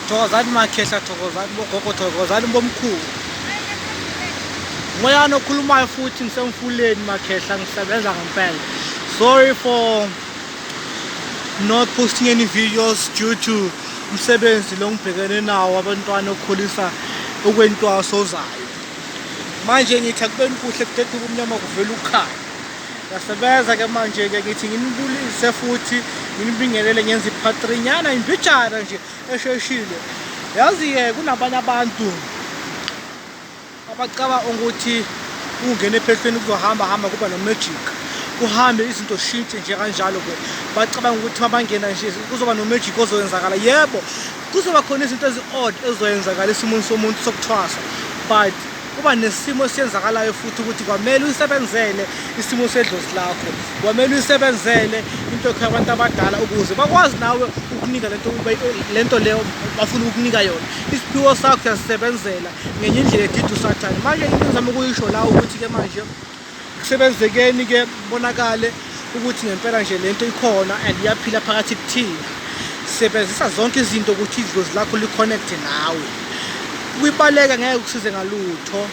Thokozani makhehla, thokozani bogogo, thokozani bomkhulu. Moyane okhulumayo futhi ngisemfuleni makhehla, ngisebenza ngempela. Sorry for not posting any videos due to umsebenzi lo ngibhekene nawo abantwana okukhulisa ukwentwaso ozayo. Manje ngithi akubeni kuhle kudede ubumnyama kuvela ukhaya. Yasebenza ke manje ke ngithi nginibulise futhi nginibingelele ngenza iphatrinyana imbijana nje esheshile. Yazi ke kunabanye abantu abacaba ukuthi ungene ephehlweni kuzohamba kuba no-magic. Kuhambe izinto shintshe nje kanjalo ke. Bacabanga ukuthi mabangena nje kuzoba no-magic ozoyenzakala. Yebo, kuzoba khona izinto ezi-odd ezoyenzakala esimweni somuntu sokuthwasa. But kuba nesimo esiyenzakalayo futhi ukuthi kwamele uyisebenzele isimo sedlozi lakho. Kwamele uyisebenzele into yabantu abadala ukuze bakwazi nawe ukunika lento leyo bafuna ukunika yona. Isiphiwo sakho uyasisebenzela ngenye indlela edidu sathane. Manje into engizama ukuyisho la ukuthi ke manje kusebenzekeni ke bonakale ukuthi ngempela nje lento ikhona and iyaphila phakathi kuthina. Sebenzisa zonke izinto ukuthi idlozi lakho li-connect nawe. Kuyibaleka ngeke ukusize ngalutho.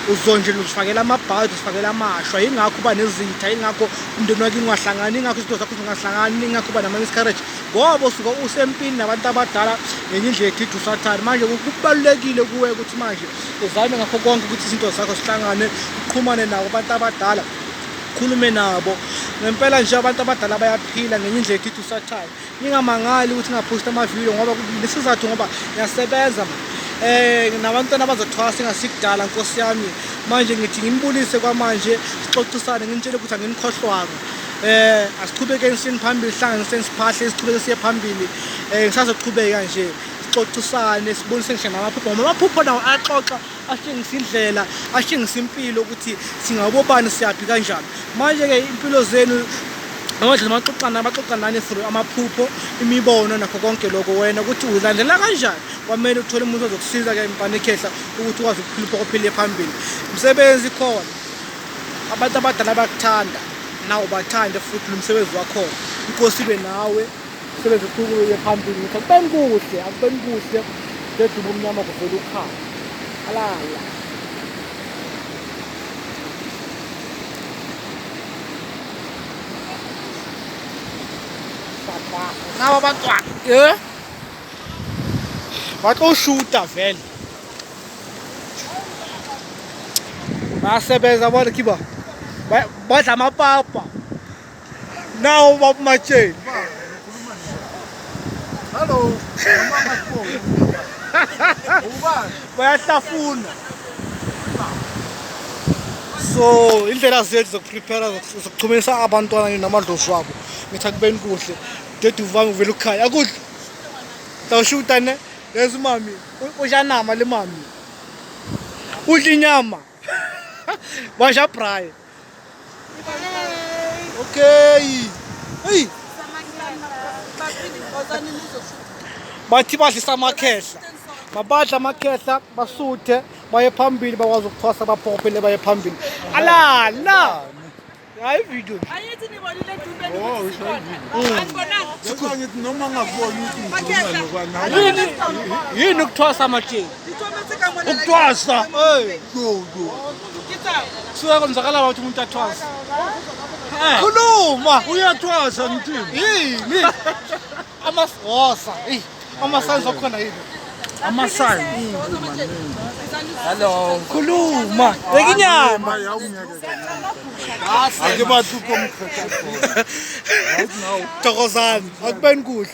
Uzonje uzifakela amabhadi, uzifakela amashwa. Yingakho uba nezitha, yingakho umndeni wakhe ungahlangani, yingakho izinto zakho zingahlangani, yingakho uba nama-miscarriage. Ngoba usuka usempini nabantu abadala ngenye indlela edidu sathane. Manje kubalulekile kuwe ukuthi manje uzame ngakho konke ukuthi izinto zakho zihlangane, uqhumane nabo abantu abadala, ukhulume nabo. Ngempela nje abantu abadala bayaphila ngenye indlela edidu sathane. Ningamangali ukuthi ngaphosta amavidiyo ngoba nesizathu ngoba ngiyasebenza nabantwana abazothwasa engasikudala Nkosi yami. Manje ngithi nginibulise kwamanje sixoxisane ngintshele ukuthi anginikhohlwanga. Asiqhubekeni sini phambili, hlanganiseni siphahle, siqhubeke siye phambili. Ngisazoqhubeka nje sixoxisane, sibonise ngisho namaphupho. Amaphupho nawo ayaxoxa, ashengisa indlela, ashengisa impilo ukuthi singabobani, siyaphi kanjani. Manje ke impilo zenu amadlela baxoxa nani through amaphupho, imibono nakho konke lokho wena ukuthi ulandela kanjani. Kwamele uthole umuntu ozokusiza ke impande khehla ukuthi ukwazi ukuphila uphile phambili. Umsebenzi khona, abantu abadala bakuthanda, nawe bathande futhi lo msebenzi wakho. Inkosi ibe nawe, usebenze uqhubeke phambili. Ngithi akubeni kuhle dedwe ubumnyama kuvela ukhaya. Alala. Nawa abantwana batoshuta vele basebenza bona kiba badla amapapa nawo babumatsheni. Hello, bayahlafuna. So indlela zethu zokuprepare zokuxhumanisa abantwana namadlozi wabo. Ngithi akubeni kuhle dedwe uvame uvela ukhaya. Akudla tawushuta ne lezi mami ujanama le mami udla inyama basha braai. Okay, hey bathi badlisa amakhehla, mabadla amakhehla basuthe baye phambili, bakwazi ukuthwasa baphophele baye phambili. Alala hayi video ayithi nibonile Dube. Oh, Anibonanga noma ngakubona ukuthi yini ukuthwasa amatsheni, ithometse kamona la. ukuthwasa go. Kita suka kwenzakala ukuthi umuntu athwasa. Khuluma, uyathwasa ngithini? Yini amasosa amasanzi akhona yini amasanzi. Hello. Khuluma bekinyama Ake bathu komkhetha. thokozani akubeni kuhle.